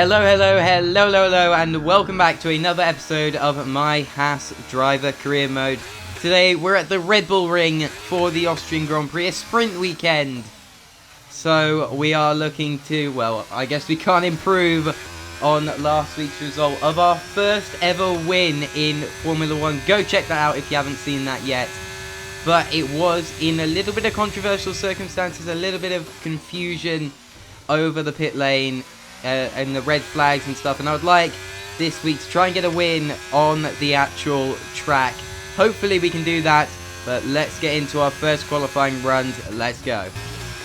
Hello, and welcome back to another episode of my Haas Driver Career Mode. Today, we're at the Red Bull Ring for the Austrian Grand Prix, a sprint weekend. So, we are looking to, well, I guess we can't improve on last week's result of our first ever win in Formula 1. Go check that out if you haven't seen that yet. But it was in a little bit of controversial circumstances, a little bit of confusion over the pit lane. And the red flags and stuff, and I would like this week to try and get a win on the actual track. Hopefully we can do that, but let's get into our first qualifying runs. Let's go.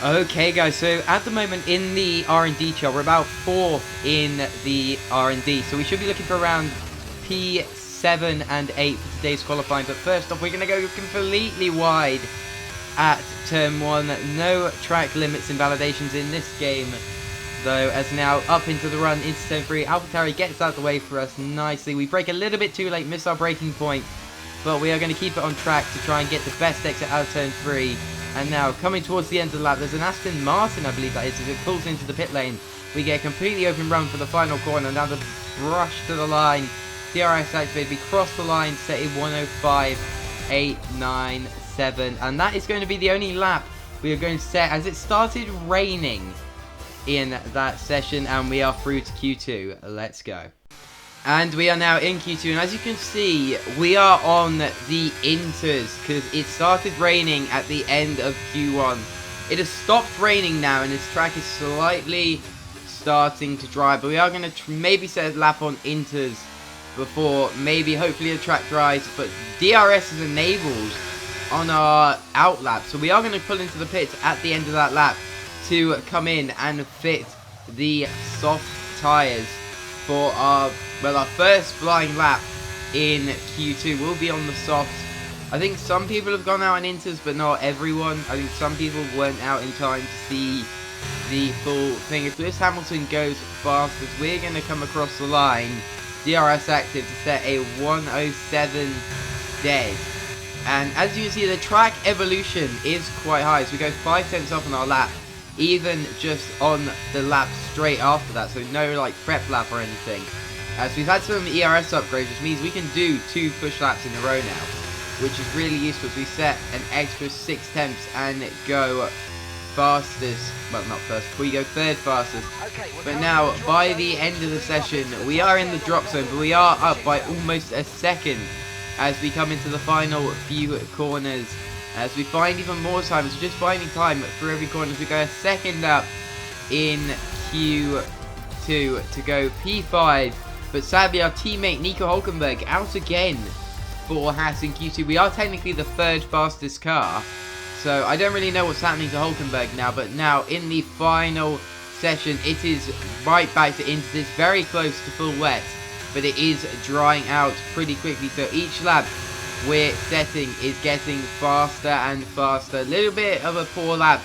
Okay guys, so at the moment in the R&D chart, we're about 4th in the R&D, so we should be looking for around P7 and 8 for today's qualifying. But first off, we're going to go completely wide at turn 1. No track limits and validations in this game, though, as now up into the run into turn 3. AlphaTauri gets out the way for us nicely. We brake a little bit too late, miss our braking point, but we are going to keep it on track to try and get the best exit out of turn 3. And now, coming towards the end of the lap, there's an Aston Martin, I believe that is, as it pulls into the pit lane. We get a completely open run for the final corner. Now the brush to the line. DRS activated. We cross the line, set a 105.897. And that is going to be the only lap we are going to set, as it started raining in that session, and we are through to Q2. Let's go. And we are now in Q2, and as you can see, we are on the inters because it started raining at the end of Q1. It has stopped raining now, and this track is slightly starting to dry, but we are going to maybe set a lap on inters before maybe hopefully the track dries. But DRS is enabled on our out lap, so we are going to pull into the pits at the end of that lap to come in and fit the soft tyres for our first flying lap in Q2 will be on the softs. I think some people have gone out on inters, but not everyone. I think some people weren't out in time to see the full thing. If Lewis Hamilton goes fast, as we're going to come across the line, DRS active to set a 107 dead. And as you can see, the track evolution is quite high, so we go 5 tenths off on our lap, even just on the lap straight after that, so no like prep lap or anything. So we've had some ERS upgrades, which means we can do 2 push laps in a row now, which is really useful. So we set an extra 6 tenths and go fastest, well not first, we go third fastest. But now by the end of the session we are in the drop zone, but we are up by almost a second as we come into the final few corners. As we find even more time, so just finding time through every corner as we go a second up in Q2 to go P5. But sadly our teammate Nico Hülkenberg out again for Haas in Q2. We are technically the 3rd fastest car, so I don't really know what's happening to Hülkenberg now. But now in the final session it is right back to into this, very close to full wet, but it is drying out pretty quickly. So each lap we're setting is getting faster and faster. A little bit of a poor lap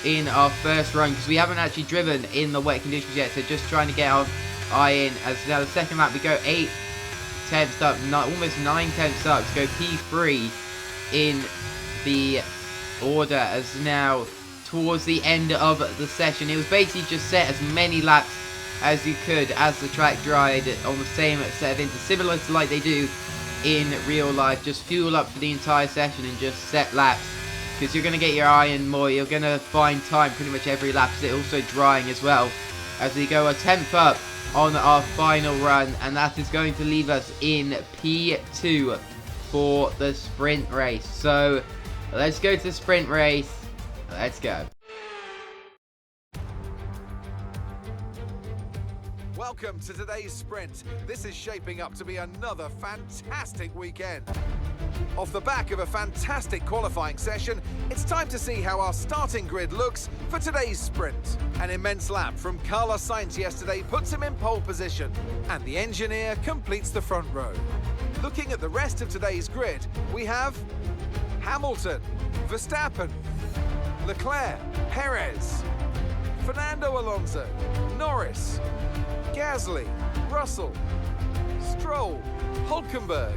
in our first run because we haven't actually driven in the wet conditions yet, so just trying to get our eye in. As now the second lap we go 8 tenths up, almost 9 tenths up to go P3 in the order. As now towards the end of the session, it was basically just set as many laps as you could as the track dried on the same set of inters, similar to like they do in real life. Just fuel up for the entire session and just set laps, because you're going to get your eye in more. You're going to find time pretty much every lap, as it's also drying as well, as we go a 10th up on our final run, and that is going to leave us in P2 for the sprint race. So let's go to the sprint race. Let's go. Welcome to today's sprint. This is shaping up to be another fantastic weekend. Off the back of a fantastic qualifying session, it's time to see how our starting grid looks for today's sprint. An immense lap from Carlos Sainz yesterday puts him in pole position, and the engineer completes the front row. Looking at the rest of today's grid, we have Hamilton, Verstappen, Leclerc, Perez, Fernando Alonso, Norris, Gasly, Russell, Stroll, Hülkenberg,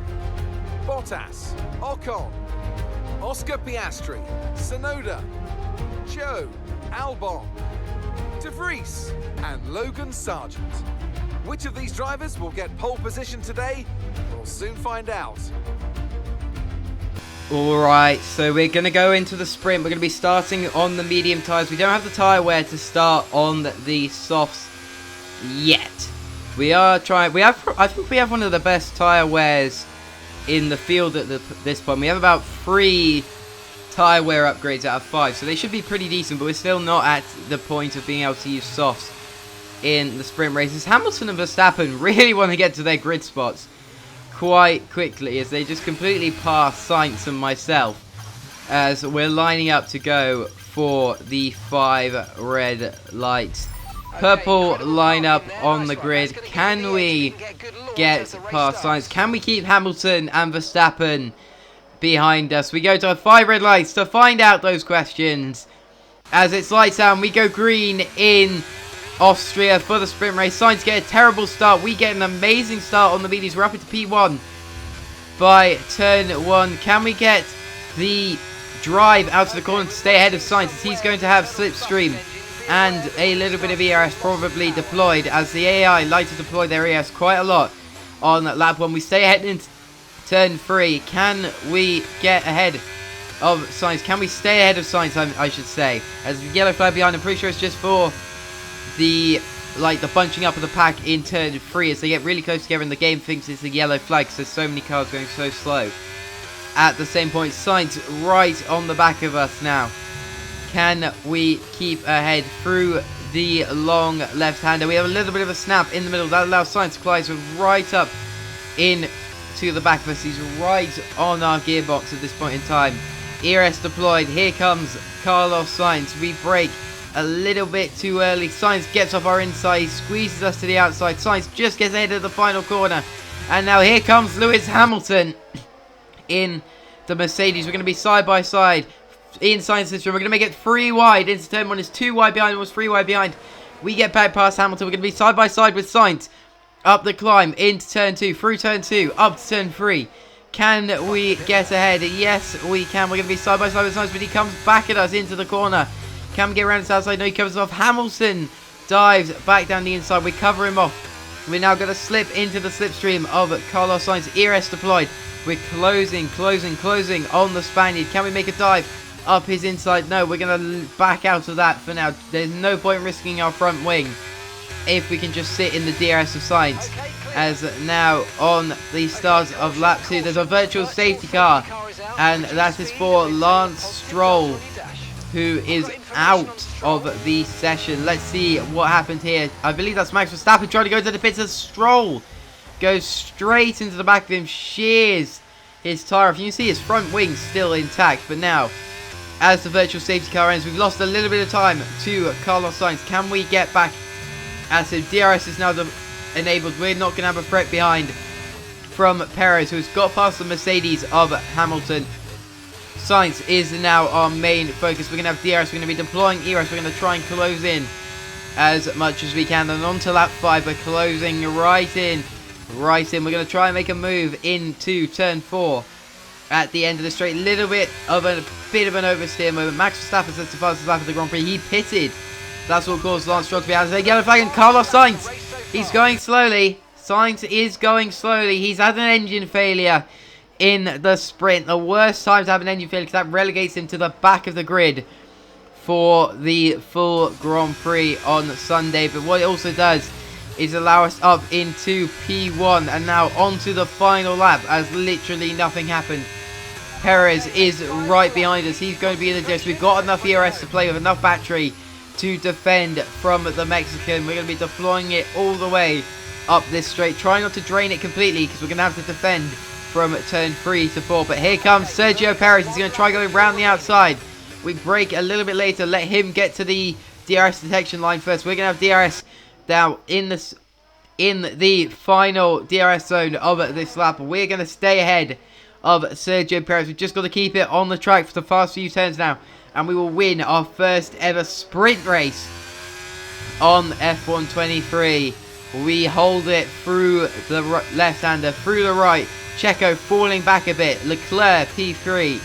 Bottas, Ocon, Oscar Piastri, Tsunoda, Joe, Albon, De Vries and Logan Sargent. Which of these drivers will get pole position today? We'll soon find out. Alright, so we're going to go into the sprint. We're going to be starting on the medium tyres. We don't have the tyre wear to start on the softs yet. We are trying... I think we have one of the best tyre wears in the field at this point. We have about 3 tyre wear upgrades out of 5, so they should be pretty decent, but we're still not at the point of being able to use softs in the sprint races. Hamilton and Verstappen really want to get to their grid spots quite quickly, as they just completely pass Sainz and myself as we're lining up to go for the 5 red lights. Purple lineup on the grid. Can we get past Sainz? Can we keep Hamilton and Verstappen behind us? We go to 5 red lights to find out those questions. As it's lights out, we go green in Austria for the sprint race. Sainz get a terrible start. We get an amazing start on the mediums. We're up into P1 by turn 1. Can we get the drive out of the corner to stay ahead of Sainz, as he's going to have slipstream and a little bit of ERS probably deployed, as the AI like to deploy their ERS quite a lot on lap 1. We stay ahead in turn 3. Can we get ahead of Sainz? Can we stay ahead of Sainz, I should say, as the yellow flag behind. I'm pretty sure it's just for the bunching up of the pack in turn 3, as they get really close together and the game thinks it's a yellow flag because there's so many cars going so slow. At the same point, Sainz right on the back of us now. Can we keep ahead through the long left-hander? We have a little bit of a snap in the middle. That allows Sainz to climb right up in to the back of us. He's right on our gearbox at this point in time. ERS deployed. Here comes Carlos Sainz. We brake a little bit too early. Sainz gets off our inside, squeezes us to the outside. Sainz just gets ahead of the final corner, and now here comes Lewis Hamilton in the Mercedes. We're going to be side by side in Sainz's system. We're going to make it 3 wide into turn 1. It's 2 wide behind. It was 3 wide behind. We get back past Hamilton. We're going to be side by side with Sainz up the climb into turn 2, through turn 2, up to turn 3. Can we get ahead? Yes, we can. We're going to be side by side with Sainz, but he comes back at us into the corner. Can we get around his outside? No, he covers off. Hamilton dives back down the inside. We cover him off. We're now going to slip into the slipstream of Carlos Sainz. ERS deployed. We're closing on the Spaniard. Can we make a dive up his inside? No, we're going to back out of that for now. There's no point risking our front wing if we can just sit in the DRS of Sainz. As now on the start of lap 2, there's a virtual safety car, and that is for Lance Stroll, who is out of the session. Let's see what happened here. I believe that's Max Verstappen trying to go to the pits as Stroll goes straight into the back of him, shears his tyre off. You can see his front wing still intact, but now as the virtual safety car ends, we've lost a little bit of time to Carlos Sainz. Can we get back? As the DRS is now enabled, we're not going to have a threat behind from Perez, who's got past the Mercedes of Hamilton. Sainz is now our main focus. We're going to have DRS, we're going to be deploying ERS, we're going to try and close in as much as we can. And on to lap 5, we're closing right in. We're going to try and make a move into turn 4 at the end of the straight. Little bit of an oversteer moment. Max Verstappen says the fastest lap of the Grand Prix. He pitted. That's what caused Lance Stroll to be out of the yellow flag. And Carlos Sainz, he's going slowly. Sainz is going slowly. He's had an engine failure in the sprint. The worst time to have an engine failure, because that relegates him to the back of the grid for the full Grand Prix on Sunday. But what it also does is allow us up into P1 and now onto the final lap, as literally nothing happened. Perez is right behind us. He's going to be in the ditch. We've got enough ERS to play with, enough battery to defend from the Mexican. We're going to be deploying it all the way up this straight. Try not to drain it completely, because we're going to have to defend from turn 3 to 4. But here comes Sergio Perez. He's going to try going around the outside. We brake a little bit later. Let him get to the DRS detection line first. We're going to have DRS now in the final DRS zone of this lap. We're going to stay ahead of Sergio Perez. We've just got to keep it on the track for the fast few turns now, and we will win our first ever sprint race on F1-23. We hold it through the left-hander, through the right. Checo falling back a bit. Leclerc P3.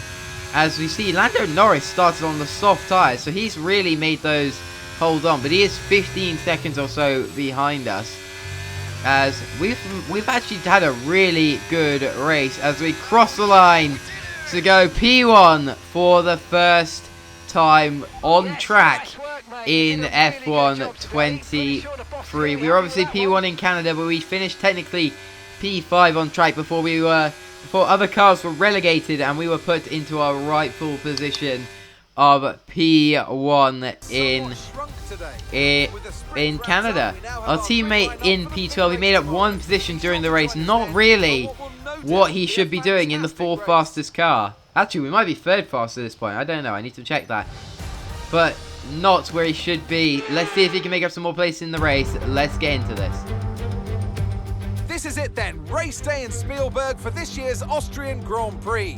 As we see, Lando Norris started on the soft tyres, so he's really made those hold on. But he is 15 seconds or so behind us. as we've actually had a really good race as we cross the line to go P1 for the first time on track in F1-23. We were obviously P1 in Canada, but we finished technically P5 on track before other cars were relegated and we were put into our rightful position of P1 in Canada. Our teammate in P12, he made up one position during the race, not really what he should be doing in the fourth fastest car. Actually, we might be third fast at this point. I don't know. I need to check that. But not where he should be. Let's see if he can make up some more places in the race. Let's get into this. This is it then, race day in Spielberg for this year's Austrian Grand Prix.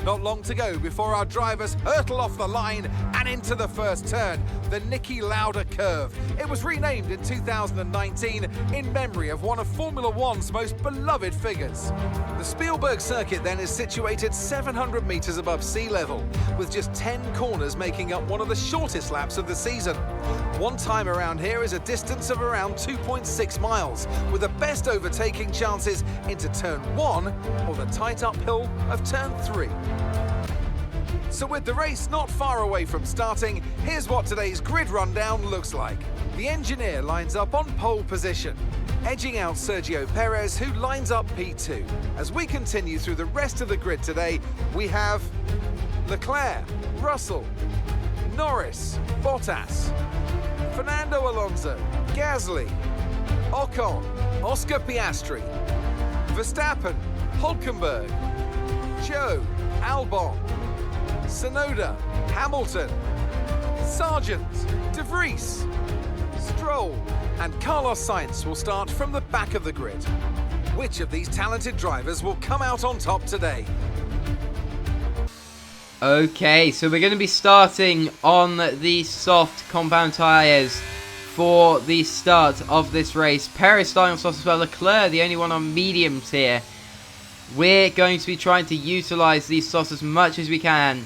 Not long to go before our drivers hurtle off the line and into the first turn, the Niki Lauda curve. It was renamed in 2019 in memory of one of Formula One's most beloved figures. The Spielberg circuit then is situated 700 metres above sea level, with just 10 corners making up one of the shortest laps of the season. One time around here is a distance of around 2.6 miles, with the best overtaking chances into turn 1 or the tight uphill of turn 3. So with the race not far away from starting, here's what today's grid rundown looks like. The engineer lines up on pole position, edging out Sergio Perez, who lines up P2. As we continue through the rest of the grid today, we have Leclerc, Russell, Norris, Bottas, Fernando Alonso, Gasly, Ocon, Oscar Piastri, Verstappen, Hulkenberg, Joe, Albon, Tsunoda, Hamilton, Sargent, De Vries, Stroll, and Carlos Sainz will start from the back of the grid. Which of these talented drivers will come out on top today? Okay, so we're going to be starting on the soft compound tyres for the start of this race. Perez starting on soft as well. Leclerc, the only one on mediums here. We're going to be trying to utilise these softs as much as we can.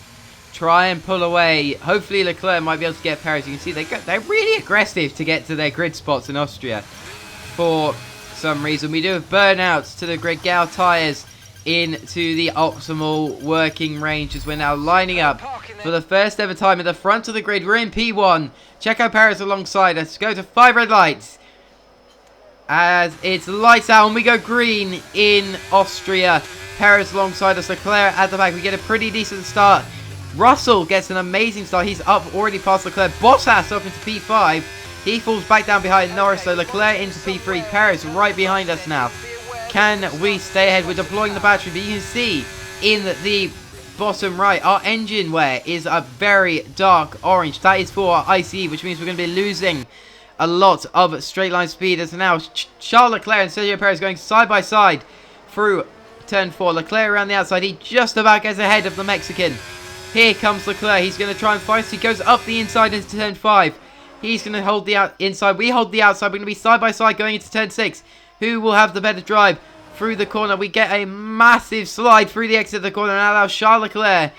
Try and pull away. Hopefully Leclerc might be able to get Perez. You can see they're really aggressive to get to their grid spots in Austria. For some reason, we do have burnouts to the grid. Get our tyres into the optimal working range as we're now lining up for the first ever time at the front of the grid. We're in P1. Checo Perez alongside us. Go to 5 red lights as it's lights out and we go green in Austria. Perez alongside us, Leclerc at the back. We get a pretty decent start. Russell gets an amazing start. He's up already past Leclerc. Bottas up into P5. He falls back down behind Norris, so Leclerc into P3. Perez right behind us now. Can we stay ahead? We're deploying the battery, but you can see in the bottom right, our engine wear is a very dark orange. That is for our ICE, which means we're going to be losing a lot of straight line speed. As now Charles Leclerc and Sergio Perez going side by side through turn 4. Leclerc around the outside. He just about gets ahead of the Mexican. Here comes Leclerc. He's going to try and fight. He goes up the inside into turn 5. He's going to hold the inside. We hold the outside. We're going to be side by side going into turn 6. Who will have the better drive through the corner? We get a massive slide through the exit of the corner and allow Charles Leclerc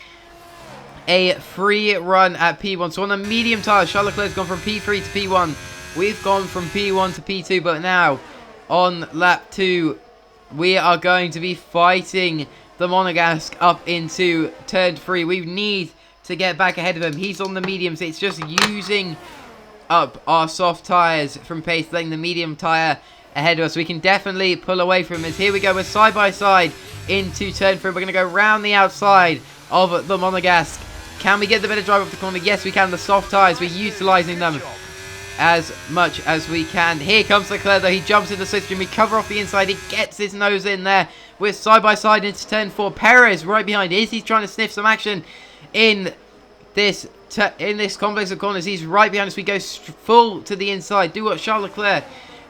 a free run at P1. So on a medium tyre, Charles Leclerc's gone from P3 to P1. We've gone from P1 to P2, but now on lap 2, we are going to be fighting the Monegasque up into turn 3. We need to get back ahead of him. He's on the mediums. It's just using up our soft tyres from pace, letting the medium tyre ahead of us. We can definitely pull away from this. Here we go. We're side by side into turn 3. We're going to go round the outside of the Monegasque. Can we get the better drive off the corner? Yes, we can. The soft tyres, we're utilising them as much as we can. Here comes Leclerc though. He jumps in the slipstream. We cover off the inside. He gets his nose in there. We're side by side into turn 4. Perez right behind. Is he trying to sniff some action in this complex of corners? He's right behind us. We go full to the inside. Do what Charles Leclerc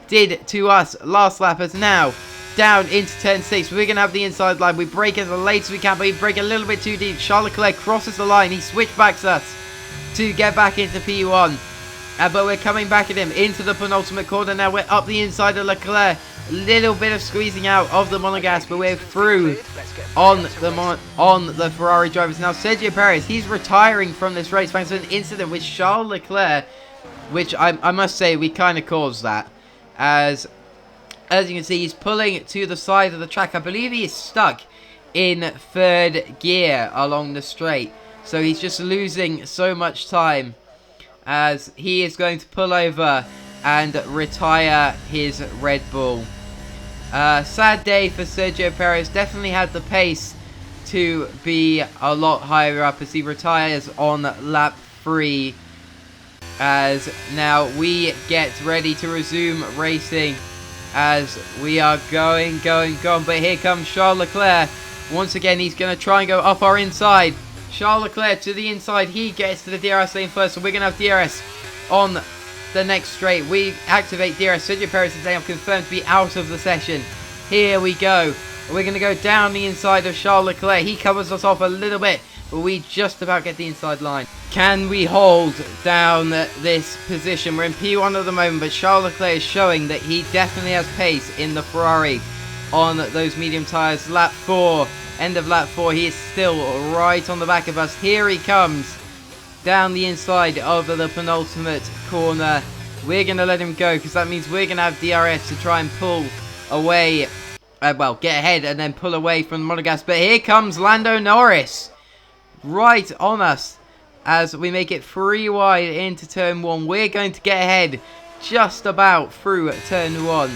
did to us last lap. As now down into turn 6. We're going to have the inside line. We break as late as we can, but we break a little bit too deep. Charles Leclerc crosses the line. He switchbacks us to get back into P1. But we're coming back at him into the penultimate corner. Now we're up the inside of Leclerc. A little bit of squeezing out of the Monegasque, but we're through on the Ferrari drivers. Now Sergio Perez, he's retiring from this race thanks to an incident with Charles Leclerc, which I must say we kind of caused that. As As you can see, he's pulling to the side of the track. I believe he is stuck in 3rd gear along the straight. So he's just losing so much time as he is going to pull over and retire his Red Bull. Sad day for Sergio Perez. Definitely had the pace to be a lot higher up as he retires on lap 3. As now we get ready to resume racing as we are going. But here comes Charles Leclerc. Once again, he's going to try and go up our inside. Charles Leclerc to the inside. He gets to the DRS lane first, so we're going to have DRS on the next straight. We activate DRS. Sergio Perez is now confirmed to be out of the session. Here we go. We're going to go down the inside of Charles Leclerc. He covers us off a little bit, but we just about get the inside line. Can we hold down this position? We're in P1 at the moment, but Charles Leclerc is showing that he definitely has pace in the Ferrari on those medium tyres. Lap 4, end of lap 4, he is still right on the back of us. Here he comes down the inside of the penultimate corner. We're going to let him go because that means we're going to have DRS to try and pull away, well, get ahead and then pull away from the Monegasque. But here comes Lando Norris right on us as we make it 3 wide into turn 1. We're going to get ahead just about through turn 1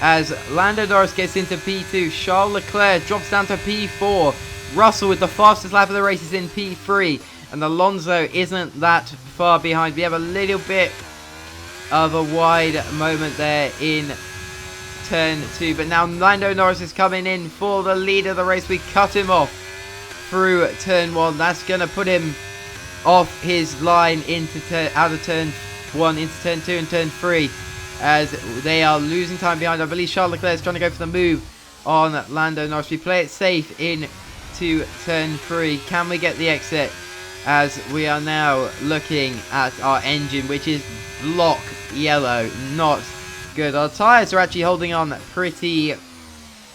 as Lando Norris gets into P2. Charles Leclerc drops down to P4. Russell with the fastest lap of the race is in P3, and Alonso isn't that far behind. We have a little bit of a wide moment there in turn 2, but now Lando Norris is coming in for the lead of the race. We cut him off through turn 1. That's going to put him off his line into out of turn 1 into turn 2 and turn 3 as they are losing time behind. I believe Charles Leclerc is trying to go for the move on Lando Norris. We play it safe into turn 3. Can we get the exit as we are now looking at our engine, which is block yellow, not good. Our tyres are actually holding on pretty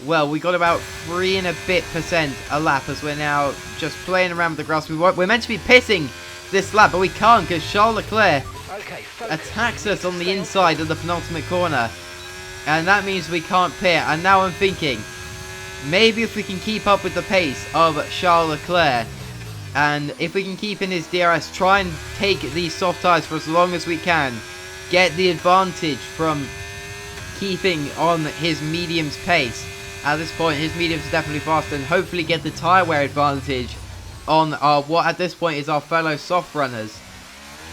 well. We got about 3 and a bit % a lap as we're now just playing around with the grass. We're meant to be pitting this lap, but we can't because Charles Leclerc attacks us on the inside of the penultimate corner, and that means we can't pit. And now I'm thinking, maybe if we can keep up with the pace of Charles Leclerc, and if we can keep in his DRS, try and take these soft tyres for as long as we can, get the advantage from keeping on his medium's pace. At this point, his medium's definitely faster, and hopefully get the tyre wear advantage on our, what at this point is our fellow soft runners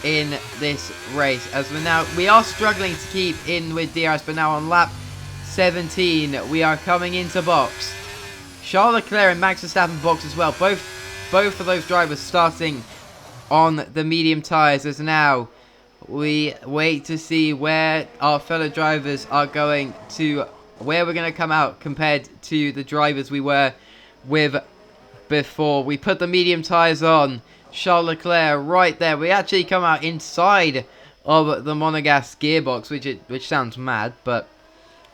in this race. As we are struggling to keep in with DRS, but now on lap 17, we are coming into box. Charles Leclerc and Max Verstappen box as well. Both of those drivers starting on the medium tyres, as now we wait to see where our fellow drivers are going to, where we're going to come out compared to the drivers we were with before. We put the medium tyres on. Charles Leclerc right there. We actually come out inside of the Monegasque gearbox, which sounds mad, but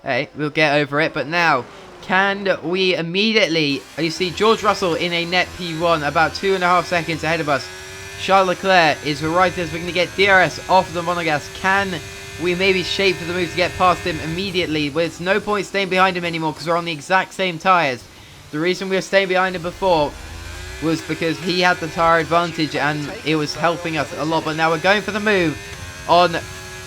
hey, we'll get over it. But now, can we immediately, you see George Russell in a net P1 about 2.5 seconds ahead of us. Charles Leclerc is right as we're going to get DRS off the Monegasque. Can we maybe shape for the move to get past him immediately? There's no point staying behind him anymore because we're on the exact same tyres. The reason we were staying behind him before was because he had the tyre advantage and it was helping us a lot. But now we're going for the move on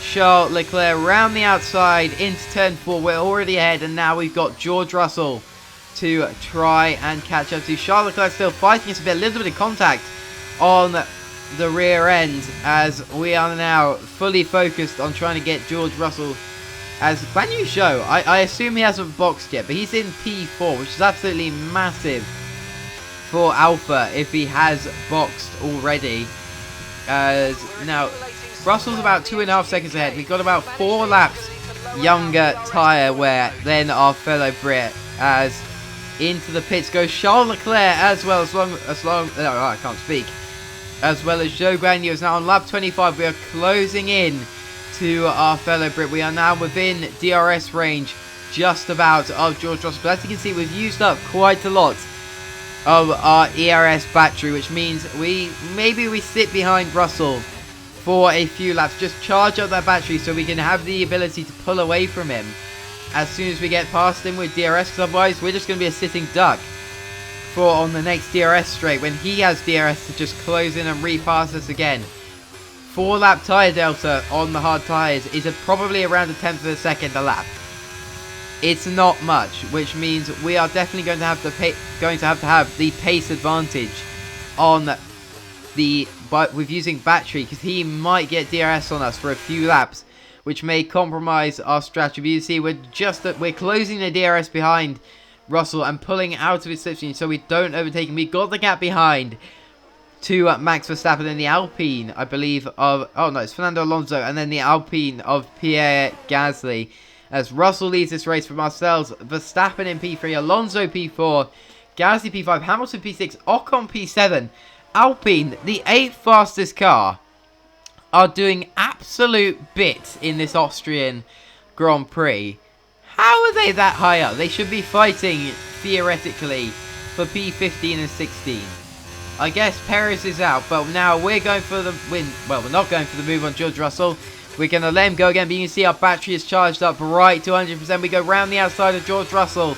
Charles Leclerc around the outside into turn 4. We're already ahead, and now we've got George Russell to try and catch up to. Charles Leclerc still fighting us a bit, a little bit of contact on the rear end as we are now fully focused on trying to get George Russell. As Guan Yu Zhou, I assume he hasn't boxed yet, but he's in P4, which is absolutely massive for Alpha if he has boxed already. As now Russell's about 2.5 seconds ahead. We've got about 4 laps younger tyre wear than our fellow Brit. As into the pits goes Charles Leclerc as well, I can't speak. As well as Zhou Guan Yu is now on lap 25. We are closing in to our fellow Brit. We are now within DRS range just about of George Russell. But as you can see, we've used up quite a lot of our ERS battery, which means maybe we sit behind Russell for a few laps, just charge up that battery so we can have the ability to pull away from him as soon as we get past him with DRS, because otherwise we're just going to be a sitting duck for on the next DRS straight when he has DRS to just close in and repass us again. 4-lap tyre delta on the hard tyres is probably around a tenth of a second a lap. It's not much, which means we are definitely going to have to have the pace advantage on with using battery, because he might get DRS on us for a few laps, which may compromise our strategy. You see, we're closing the DRS behind Russell and pulling out of his slipstream so we don't overtake him. We got the gap behind to Max Verstappen in the Alpine, I believe, it's Fernando Alonso, and then the Alpine of Pierre Gasly, as Russell leads this race from ourselves. Verstappen in P3, Alonso P4, Gasly P5, Hamilton P6, Ocon P7. Alpine, the 8th fastest car, are doing absolute bits in this Austrian Grand Prix. How are they that high up? They should be fighting, theoretically, for P15 and 16. I guess Perez is out, but now we're going for the win. Well, we're not going for the move on George Russell. We're going to let him go again, but you can see our battery is charged up right to 100%. We go round the outside of George Russell.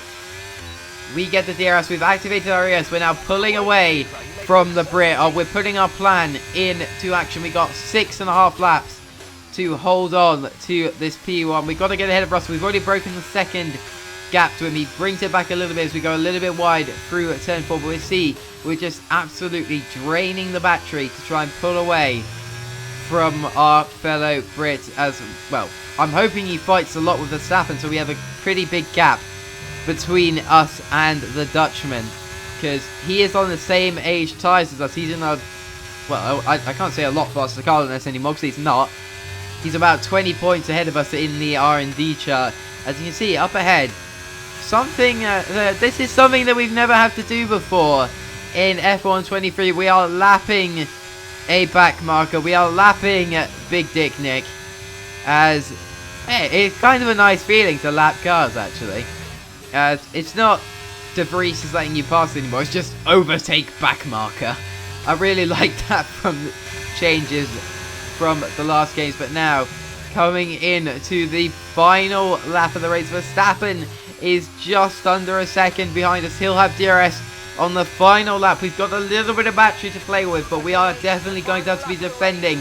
We get the DRS. We've activated our ES. We're now pulling away from the Brit. We're putting our plan into action. We got 6.5 laps to hold on to this P1. We've got to get ahead of Russell. We've already broken the second gap to him. He brings it back a little bit as we go a little bit wide through turn 4. But we see we're just absolutely draining the battery to try and pull away from our fellow Brit as well. I'm hoping he fights a lot with Verstappen, so we have a pretty big gap between us and the Dutchman, because he is on the same age tyres as us. He's in a, well, I can't say a lot faster car than us anymore, because he's not. He's about 20 points ahead of us in the R&D chart. As you can see up ahead, this is something that we've never had to do before in F1-23. We are lapping a back marker. We are lapping Big Dick Nick, as it's kind of a nice feeling to lap cars, actually. As it's not De Vries is letting you pass anymore, it's just overtake back marker. I really like that from the changes from the last games. But now, coming in to the final lap of the race, Verstappen is just under a second behind us. He'll have DRS on the final lap. We've got a little bit of battery to play with, but we are definitely going to have to be defending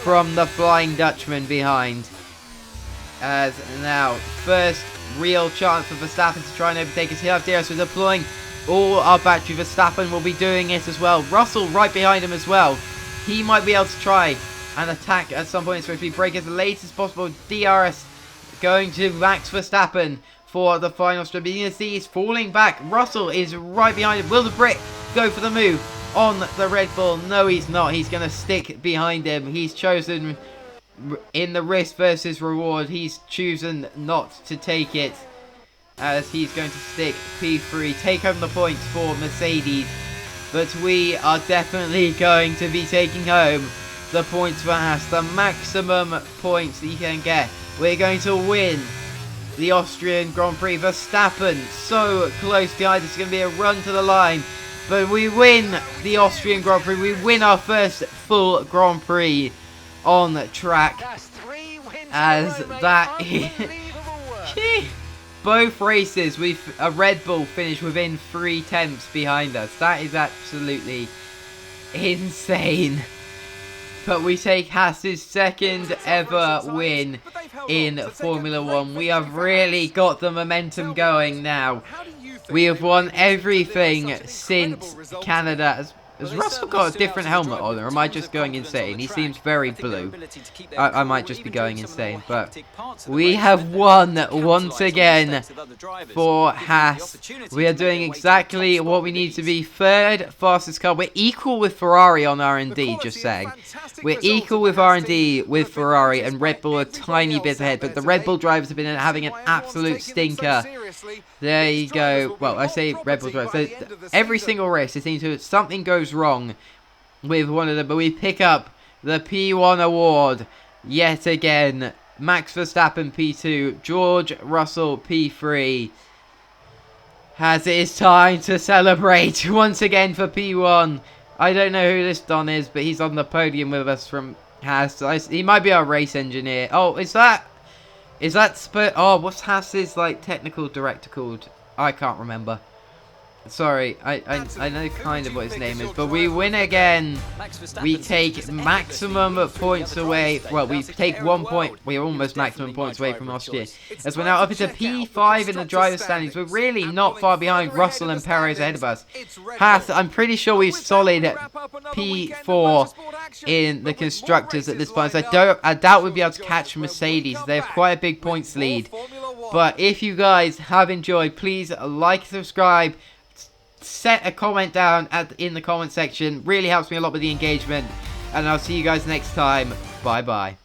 from the Flying Dutchman behind. As now, first real chance for Verstappen to try and overtake us. He'll have DRS. We're deploying all our battery. Verstappen will be doing it as well. Russell right behind him as well. He might be able to try and attack at some point. So if we break as late as possible, DRS going to Max Verstappen for the final strip. You can see he's falling back. Russell is right behind him. Will the Brit go for the move on the Red Bull? No, he's not. He's going to stick behind him. He's chosen, in the risk versus reward, he's chosen not to take it, as he's going to stick P3, take home the points for Mercedes. But we are definitely going to be taking home the points for Haas, the maximum points that you can get. We're going to win the Austrian Grand Prix. Verstappen so close behind. It's going to be a run to the line, but we win the Austrian Grand Prix. We win our first full Grand Prix on track, as that is both races with a Red Bull finish within 3 tenths behind us. That is absolutely insane. But we take Haas's second ever win in Formula 1. We have really got the momentum going now. We have won everything since Canada. Has Russell got a different helmet on, or am I just going insane? He seems very blue. I might just be going insane, but we have won once again for Haas. We are doing exactly what we need to be. Third fastest car. We're equal with Ferrari on R&D, just saying. We're equal with R&D with Ferrari, and Red Bull a tiny bit ahead, but the Red Bull drivers have been having an absolute stinker. There you go. Well, I say Red Bull drivers. Every single race, it seems to something goes wrong with one of them, but we pick up the P1 award yet again. Max Verstappen P2, George Russell P3. As it is time to celebrate once again for P1. I don't know who this Don is, but he's on the podium with us from Haas. He might be our race engineer. Oh, is that Is that oh, what's Haas's like technical director called? I can't remember. Sorry, I know kind of what his name is, but we win again. We take maximum points away. Well, we take 1 point. We're almost maximum points away from Austria. As we're now up into P5 in the driver's standings. We're really not far behind. Russell and Perez ahead of us. Haas, I'm pretty sure we've solid P4 in the constructors at this point. So I doubt we'll be able to catch Mercedes. They have quite a big points lead. But if you guys have enjoyed, please like, subscribe. Set a comment down in the comment section. Really helps me a lot with the engagement. And I'll see you guys next time. Bye bye.